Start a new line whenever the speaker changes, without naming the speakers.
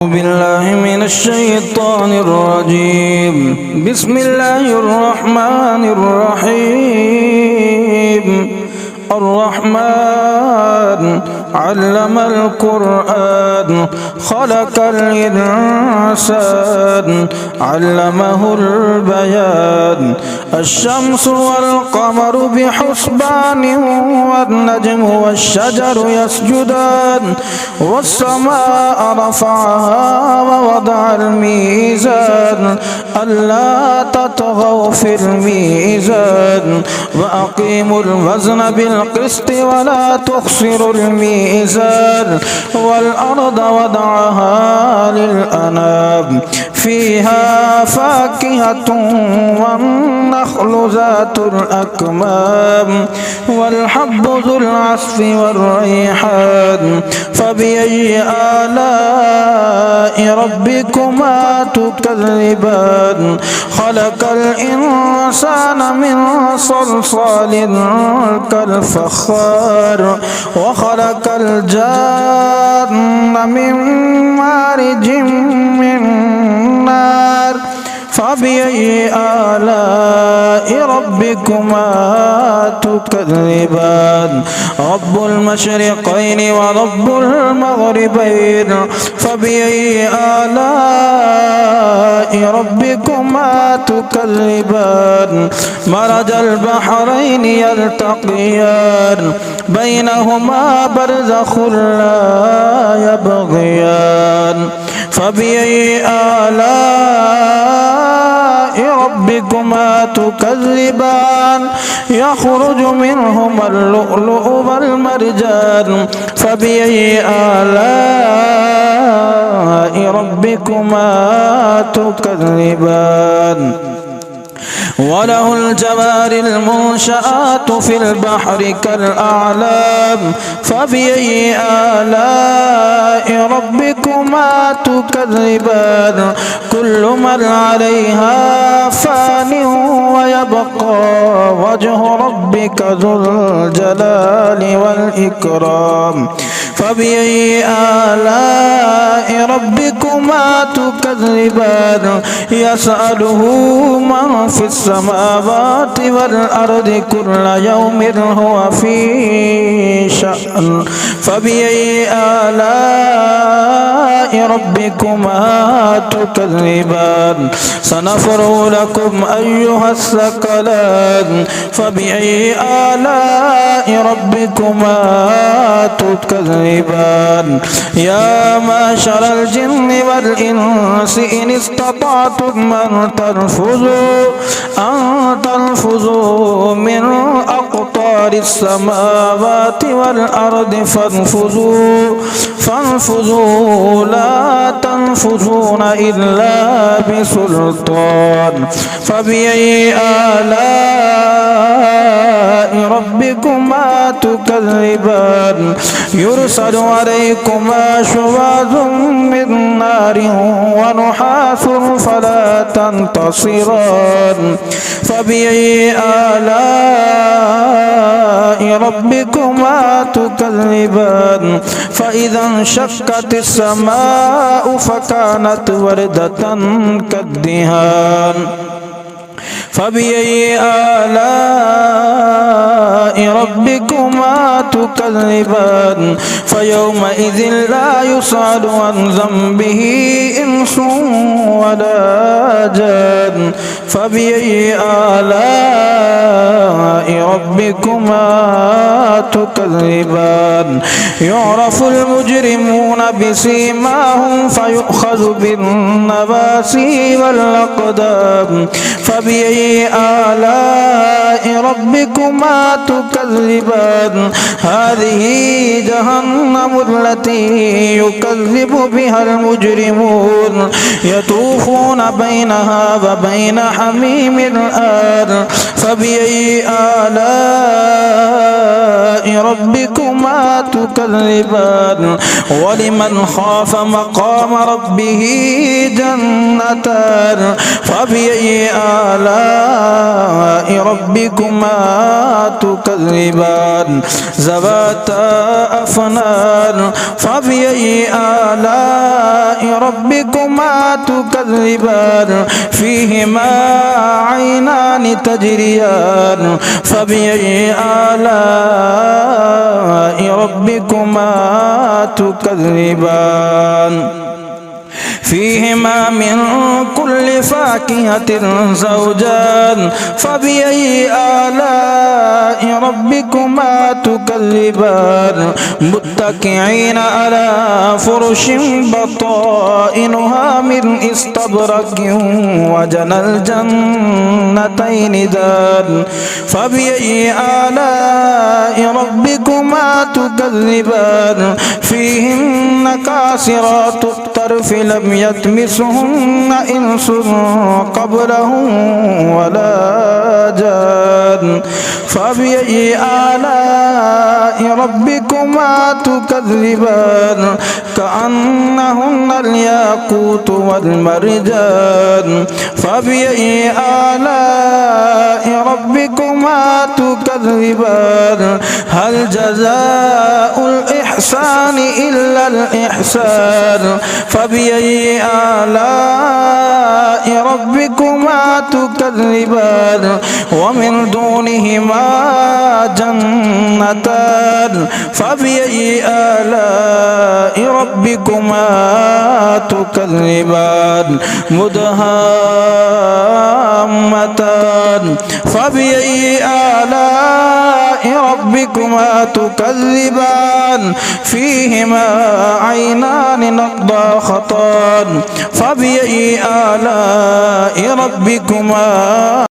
بالله من الشيطان الرجيم. بسم الله الرحمن الرحيم. الرحمن علم القرآن خلق الإنسان علمه البيان. الشمس والقمر بحسبان والنجم والشجر يسجدان والسماء رفعها ووضع الميزان ألا تطغوا في الميزان وأقيموا الوزن بالقسط ولا تخسروا الميزان والأرض وضعها للأنام فيها فاكهة والنخل ذات الأكمام والحب ذو العصف والريحان. فبأي آلاء ربكما تكذبان؟ خلق الإنسان من صلصال كالفخار وخلق الجان من مارج من نار. فبأي آلاء ربكما تكذبان؟ رب المشرقين ورب المغربين. فبأي آلاء ربكما تكذبان؟ مرج البحرين يلتقيان بينهما برزخ لا يبغيان. فبأي آلاء ربكما تكذبان؟ يخرج منهما اللؤلؤ والمرجان. فبأي آلاء ربكما تكذبان؟ وله الجوار المنشآت في البحر كالأعلام. فبأي آلاء ربكما تكذبان؟ كل من عليها فان ويبقى وجه ربك ذو الجلال والإكرام. فبأي آلاء ربكما تكذبان؟ يسأله من في السماوات والأرض كل يوم هو في شأن. فبأي آلاء ربكما تكذبان؟ سنفرغ لكم أيها الثقلان. فبأي آلاء ربكما تكذبان؟ يا معشر الجن والإنس إن استطعتم أن تنفذوا من أقطار السماوات والأرض فانفذوا لا تنفذون إلا بسلطان. فبأي آلاء ربكما تكذبان؟ يرسل عليكما شواظ من نار ونحاس فلا تنتصران. فبأي آلاء ربكما تكذبان؟ فإذا انشقت السماء فكانت وردة كالدهان. فبأي آلاء ربكما تكذبان؟ فيومئذ لا يسأل عن ذنبه إنس ولا جان. فبأي آلاء ربكما تكذبان؟ يعرف المجرمون بسيماهم فيؤخذ بالنواسي والأقدام. فبأي آلاء ربكما تكذبان؟ هذه جهنم التي يكذب بها المجرمون يطوفون بينها وبين حميم آن. فبأي آلاء آلاء ربكما تكذبان ولمن خاف مقام ربه جنتان فبأي آلاء ربكما تكذبان ذواتا أفنان فبأي آلاء ربكما تكذبان فيهما عينان تجريان فبأي آلاء ربكما تكذبان فيهما من كل فاكهة زوجان فبأي آلاء ربكما تكذبان متكئين على فرش بطائنها من استبرق وجنى الجنتين دان فبأي آلاء ربكما تكذبان فيهن كاسرات الطرف لم يطمثهن إنس قبلهم ولا جان فبأي آلاء ربكما تكذبان كأنهن الياقوت والمرجان فبأي آلاء ربكما تكذبان هل جزاء الإحسان إلا الإحسان فبأي آلاء ربكما تكذبان ومن دونهما جنتان فبأي آلاء ربكما تكذبان مدهامتان فبأي آلاء ربكما تكذبان فيهما عينان نضاختان فبأي آلاء ربكما